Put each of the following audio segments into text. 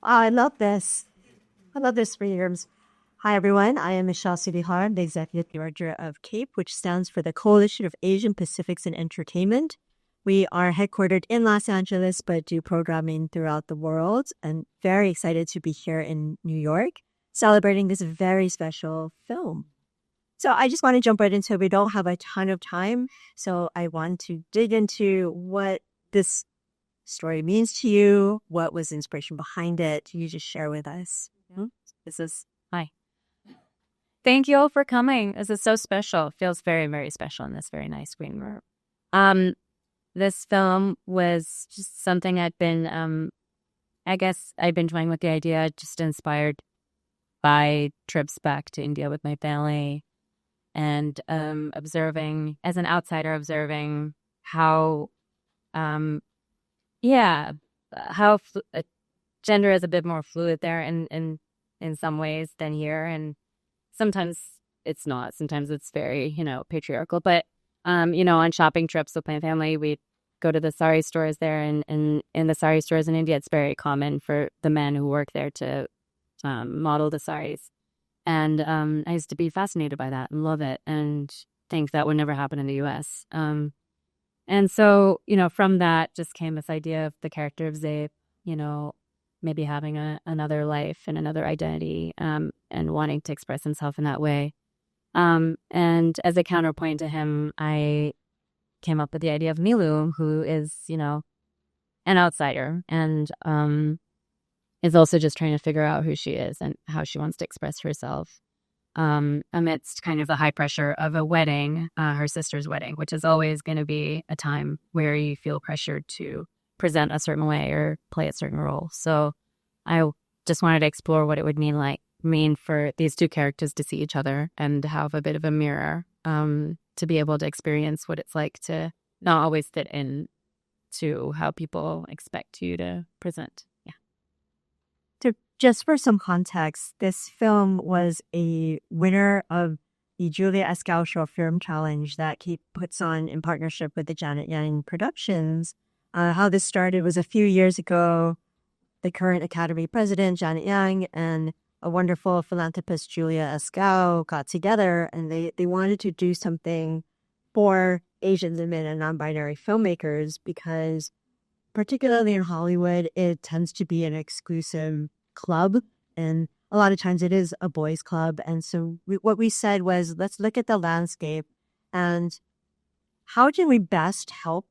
I love this. I love this freedoms. Hi, everyone. I am Michelle Sudihar, the Executive Director of CAPE, which stands for the Coalition of Asian Pacifics in Entertainment. We are headquartered in Los Angeles, but do programming throughout the world. And very excited to be here in New York, celebrating this very special film. So I just want to jump right into it. We don't have a ton of time. So I want to dig into what this story means to you. What was the inspiration behind it? Can you just share with us? Mhm. This is Hi. Thank you all for coming. This is so special. It feels very, very special in this very nice green room. This film was just something I guess I've been toying with the idea, just inspired by trips back to India with my family and observing, as an outsider, observing how, yeah, how gender is a bit more fluid there in some ways than here. And sometimes it's not. Sometimes it's very, patriarchal. But, on shopping trips with my family, we go to the sari stores there. And in the sari stores in India, it's very common for the men who work there to model the saris. And I used to be fascinated by that and love it and think that would never happen in the U.S. And so, from that just came this idea of the character of Zabe, maybe having another life and another identity, and wanting to express himself in that way. And as a counterpoint to him, I came up with the idea of Milu, who is, an outsider and is also just trying to figure out who she is and how she wants to express herself. Amidst kind of the high pressure of a wedding, her sister's wedding, which is always going to be a time where you feel pressured to present a certain way or play a certain role. So I just wanted to explore what it would mean for these two characters to see each other and have a bit of a mirror, to be able to experience what it's like to not always fit in to how people expect you to present. Yeah. So just for some context, this film was a winner of the Julia Escal Short Film Challenge that Keith puts on in partnership with the Janet Yang Productions. How this started was a few years ago. The current Academy president, Janet Yang, and a wonderful philanthropist, Julia Escal, got together and they wanted to do something for Asian women and non-binary filmmakers because particularly in Hollywood, it tends to be an exclusive club. And a lot of times it is a boys' club. And so what we said was, let's look at the landscape and how can we best help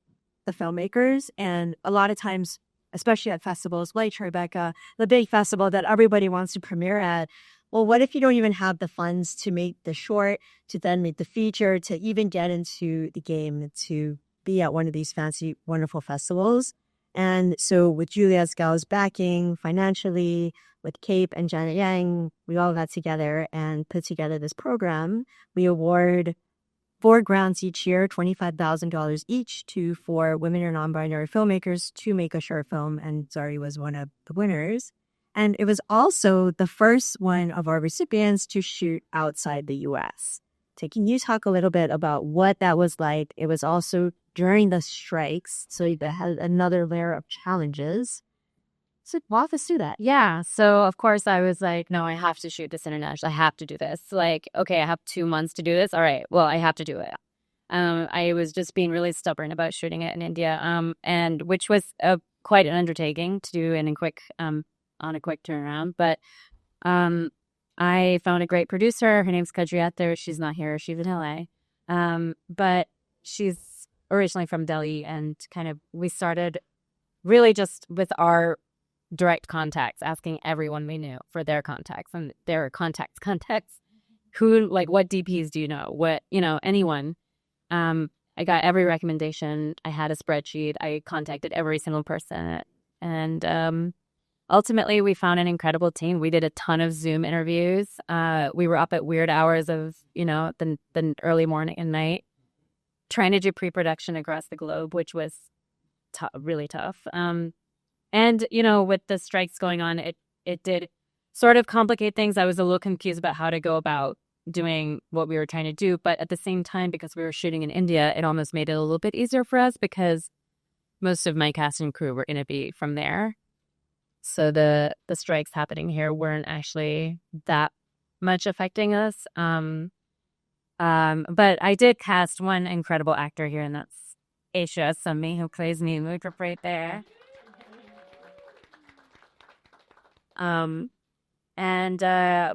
the filmmakers? And a lot of times, especially at festivals like Tribeca, the big festival that everybody wants to premiere at, well, what if you don't even have the funds to make the short, to then make the feature, to even get into the game, to be at one of these fancy, wonderful festivals? And so with Julia Escal's backing financially, with Cape and Janet Yang, we all got together and put together this program. We award 4 grants each year, $25,000 each, to for women or non-binary filmmakers to make a short film. And Zari was one of the winners. And it was also the first one of our recipients to shoot outside the U.S. So can you talk a little bit about what that was like? It was also during the strikes, so that had another layer of challenges. So walk us through that. Yeah. So of course I was like, no, I have to shoot this international. I have to do this. Like, okay, I have 2 months to do this. All right. Well, I have to do it. I was just being really stubborn about shooting it in India. And which was quite an undertaking to do in a quick, on a quick turnaround. But I found a great producer. Her name's Kadri Athar. She's not here. She's in LA. But she's originally from Delhi, and we started really just with our direct contacts, asking everyone we knew for their contacts and their contacts. Who, like, what DPs do you know? What, anyone. I got every recommendation. I had a spreadsheet. I contacted every single person. And ultimately, we found an incredible team. We did a ton of Zoom interviews. We were up at weird hours of, the early morning and night, trying to do pre-production across the globe, which was really tough. And, with the strikes going on, it did sort of complicate things. I was a little confused about how to go about doing what we were trying to do. But at the same time, because we were shooting in India, it almost made it a little bit easier for us because most of my cast and crew were going to be from there. So the strikes happening here weren't actually that much affecting us. But I did cast one incredible actor here, and that's Aisha Sami, who plays me Mudra right there.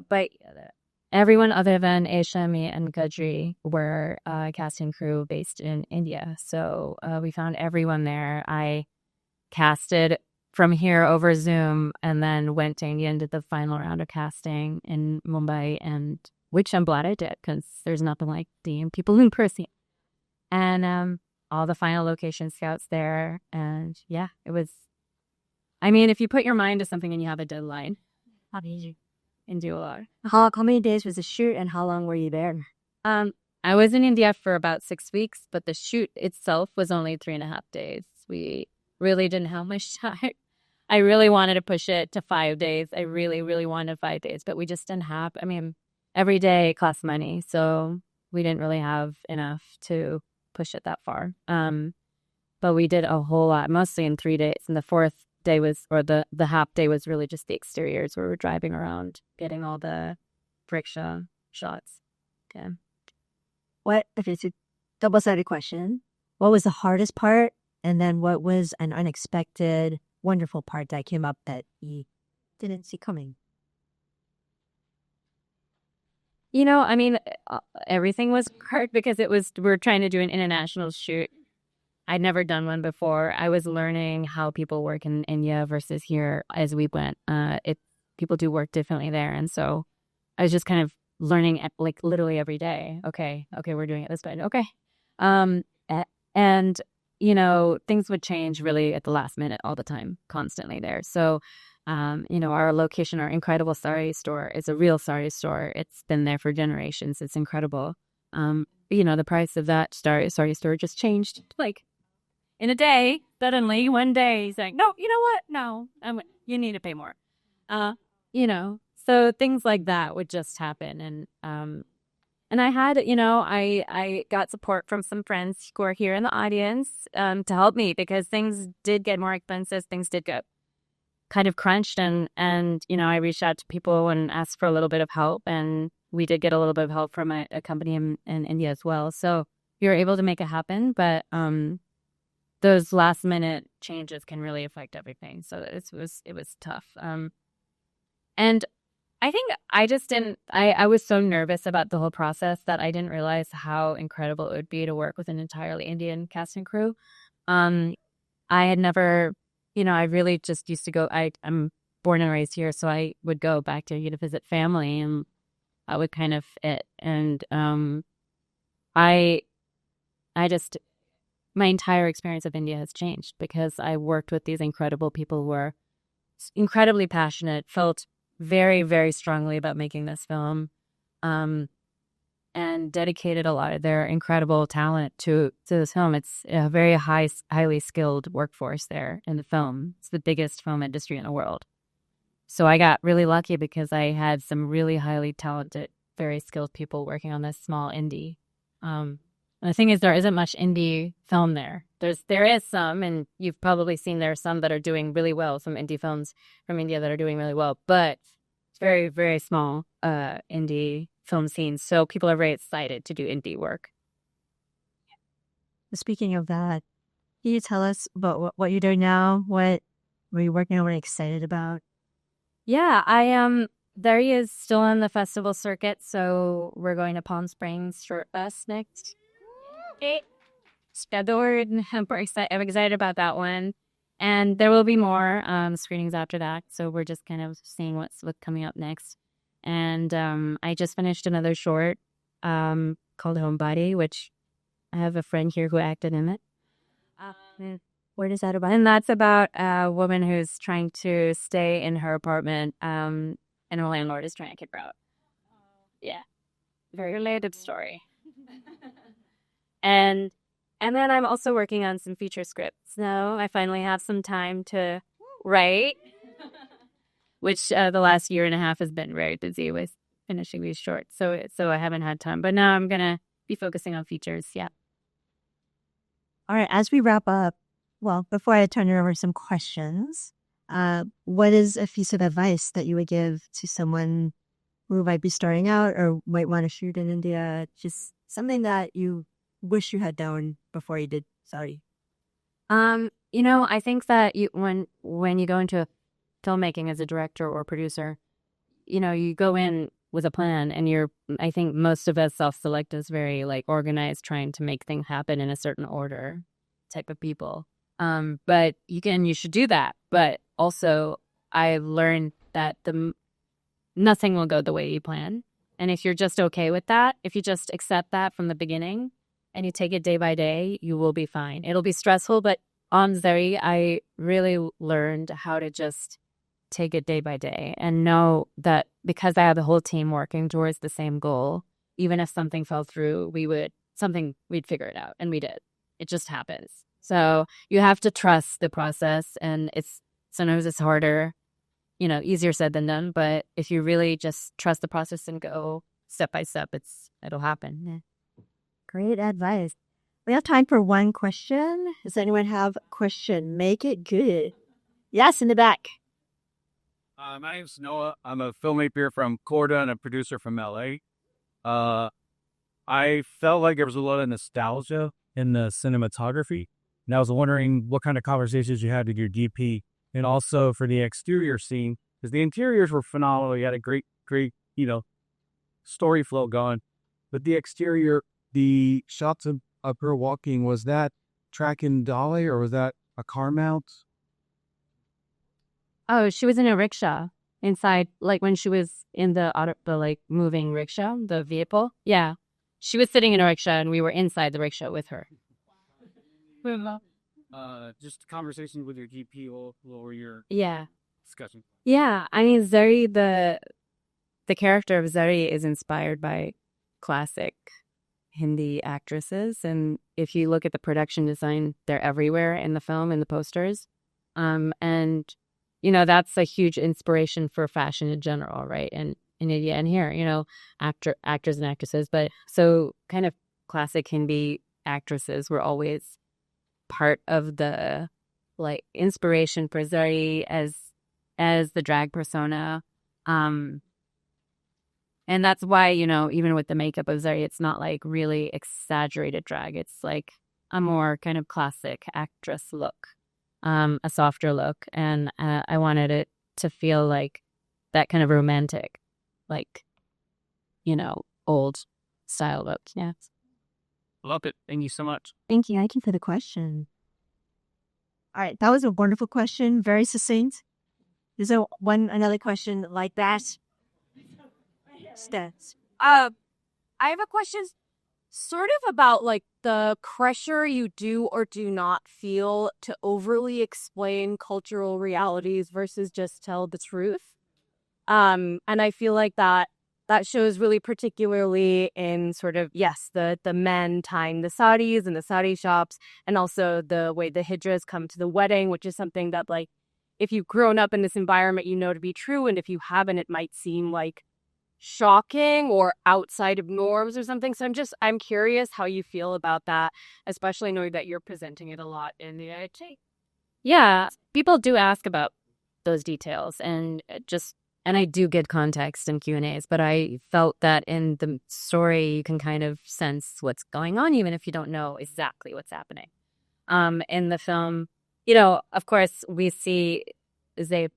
But everyone other than Aisha, me, and Gudri were cast and crew based in India. So we found everyone there. I casted from here over Zoom and then went to India and did the final round of casting in Mumbai, and which I'm glad I did because there's nothing like seeing people in person. And all the final location scouts there. And yeah, it was, I mean, if you put your mind to something and you have a deadline, How easy. and do a lot. How many days was the shoot and how long were you there? I was in India for about 6 weeks, but the shoot itself was only 3.5 days. We really didn't have much time. I really wanted to push it to 5 days. I really, really wanted 5 days, but we just didn't have, I mean, every day costs money. So we didn't really have enough to push it that far. But we did a whole lot, mostly in 3 days. And the fourth day was, or the half day was really just the exteriors where we're driving around, getting all the rickshaw shots. Okay. Okay, so double-sided question. What was the hardest part? And then what was an unexpected, wonderful part that came up that you didn't see coming? You know, I mean, everything was hard because we're trying to do an international shoot. I'd never done one before. I was learning how people work in India versus here as we went. People do work differently there. And so I was just kind of learning like literally every day. Okay, we're doing it this way. Okay. And, you know, things would change really at the last minute all the time, constantly there. So, you know, our location, our incredible sari store is a real sari store. It's been there for generations. It's incredible. You know, the price of that sari store just changed like in a day. Suddenly, one day, he's like, no, you know what? No, you need to pay more. You know, so things like that would just happen. And I had, you know, I got support from some friends who are here in the audience to help me because things did get more expensive. Things did get kind of crunched. And you know, I reached out to people and asked for a little bit of help. And we did get a little bit of help from a company in India as well. So we were able to make it happen. But those last minute changes can really affect everything. So it was tough. And I think I just didn't, I was so nervous about the whole process that I didn't realize how incredible it would be to work with an entirely Indian cast and crew. I had never, you know, I really just used to go, I'm born and raised here, so I would go back to India to visit family, and that would kind of it. And I just, my entire experience of India has changed because I worked with these incredible people who were incredibly passionate, felt very, very strongly about making this film, and dedicated a lot of their incredible talent to this film. It's a very highly skilled workforce there in the film. It's the biggest film industry in the world. So I got really lucky because I had some really highly talented, very skilled people working on this small indie. And the thing is, there isn't much indie film there. There is some, and you've probably seen there are some that are doing really well, some indie films from India that are doing really well, but it's very, very small indie film scenes. So people are very excited to do indie work. Speaking of that, can you tell us about what you're doing now? What were you working on? What are you excited about? Yeah, there he is still on the festival circuit. So we're going to Palm Springs Short Fest next. Scheduled. I'm excited about that one. And there will be more screenings after that. So we're just kind of seeing what's coming up next. And I just finished another short called Homebody, which I have a friend here who acted in it. What is that about? And that's about a woman who's trying to stay in her apartment and her landlord is trying to kick her out. Yeah. Very related story. And then I'm also working on some feature scripts now. I finally have some time to write, which the last year and a half has been very busy with finishing these shorts. So I haven't had time. But now I'm going to be focusing on features. Yeah. All right. As we wrap up, well, before I turn it over some questions, what is a piece of advice that you would give to someone who might be starting out or might want to shoot in India? Just something that you wish you had known before you did. Sorry. I think that when you go into filmmaking as a director or producer, you go in with a plan, and I think most of us self-select as very like organized, trying to make things happen in a certain order type of people. But you should do that. But also, I learned that nothing will go the way you plan. And if you're just okay with that, if you just accept that from the beginning and you take it day by day, you will be fine. It'll be stressful, but on Zari, I really learned how to just take it day by day and know that because I had the whole team working towards the same goal, even if something fell through, we'd figure it out. And we did. It just happens. So you have to trust the process, and sometimes it's harder, easier said than done. But if you really just trust the process and go step by step, it'll happen. Yeah. Great advice. We have time for one question. Does anyone have a question? Make it good. Yes, in the back. My name's Noah. I'm a filmmaker from Corda and a producer from LA. I felt like there was a lot of nostalgia in the cinematography, and I was wondering what kind of conversations you had with your DP, and also for the exterior scene, because the interiors were phenomenal. You had a great, story flow going, but the exterior, the shots of her walking, was that track and dolly or was that a car mount? Oh, she was in a rickshaw inside, like when she was in the moving rickshaw, the vehicle. Yeah. She was sitting in a rickshaw and we were inside the rickshaw with her. Just conversations with your DP or your discussion. Yeah. I mean, Zari, the character of Zari is inspired by classic Hindi actresses. And if you look at the production design, they're everywhere in the film, in the posters. And that's a huge inspiration for fashion in general, right? And in India and here, actors and actresses. But so kind of classic Hindi actresses were always part of the inspiration for Zari as the drag persona. And that's why, even with the makeup of Zari, it's not like really exaggerated drag. It's like a more kind of classic actress look. A softer look, and I wanted it to feel like that kind of romantic, old style look. Yeah. Love it. Thank you so much. Thank you for the question. All right, that was a wonderful question. Very succinct. Is there another question like that? Stats. I have a question sort of about the pressure you do or do not feel to overly explain cultural realities versus just tell the truth. And I feel like that shows really particularly in sort of, yes, the men tying the saris and the sari shops, and also the way the hijras come to the wedding, which is something that if you've grown up in this environment, to be true. And if you haven't, it might seem shocking or outside of norms or something. So I'm curious how you feel about that, especially knowing that you're presenting it a lot in the IIT. Yeah, people do ask about those details, and I do get context in Q&As, but I felt that in the story you can kind of sense what's going on, even if you don't know exactly what's happening. In the film, of course, we see Zay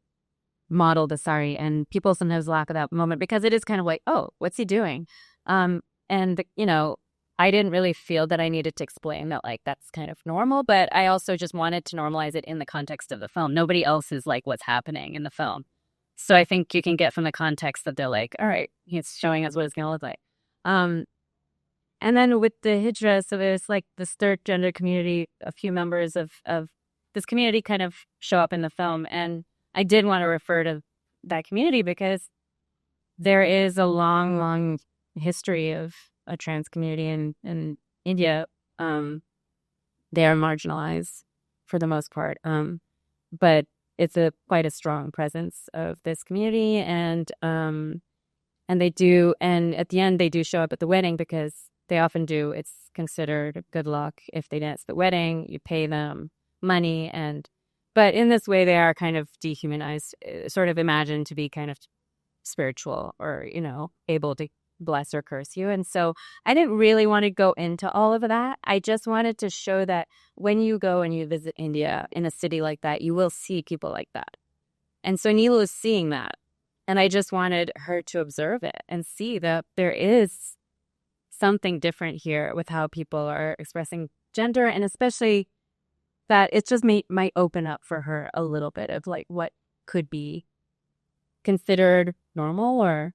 model the sari, and people sometimes lack of that moment because it is kind of like, oh, what's he doing? And I didn't really feel that I needed to explain that that's kind of normal, but I also just wanted to normalize it in the context of the film. Nobody else is what's happening in the film. So I think you can get from the context that they're all right, he's showing us what it's going to look like. And then with the hijra, so there's this third gender community, a few members of this community kind of show up in the film, and I did want to refer to that community because there is a long, long history of a trans community in India. They are marginalized for the most part, but it's quite a strong presence of this community, and they do, and at the end they do show up at the wedding because they often do. It's considered good luck if they dance at the wedding. You pay them money, and But in this way, they are kind of dehumanized, sort of imagined to be kind of spiritual or, able to bless or curse you. And so I didn't really want to go into all of that. I just wanted to show that when you go and you visit India in a city like that, you will see people like that. And so Neelu is seeing that. And I just wanted her to observe it and see that there is something different here with how people are expressing gender, and especially that it just might open up for her a little bit of like what could be considered normal or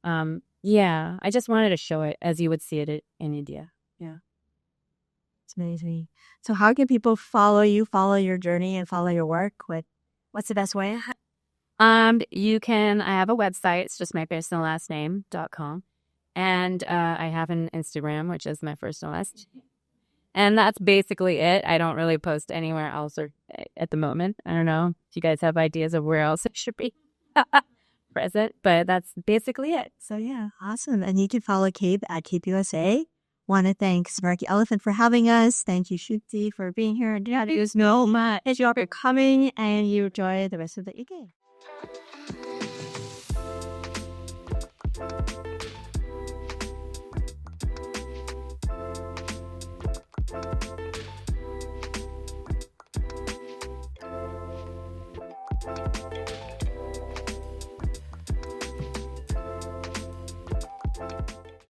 I just wanted to show it as you would see it in India. It's amazing. So how can people follow you, follow your journey, and follow your work? What's the best way? I have a website. It's just my first and last name.com. And I have an Instagram, which is my first and last. And that's basically it. I don't really post anywhere else or at the moment. I don't know if you guys have ideas of where else it should be present, but that's basically it. So yeah, awesome. And you can follow Cape at Cape USA. Want to thank Sparky Elephant for having us. Thank you, Shukti, for being here. And thank you so much for coming, and you enjoy the rest of the evening.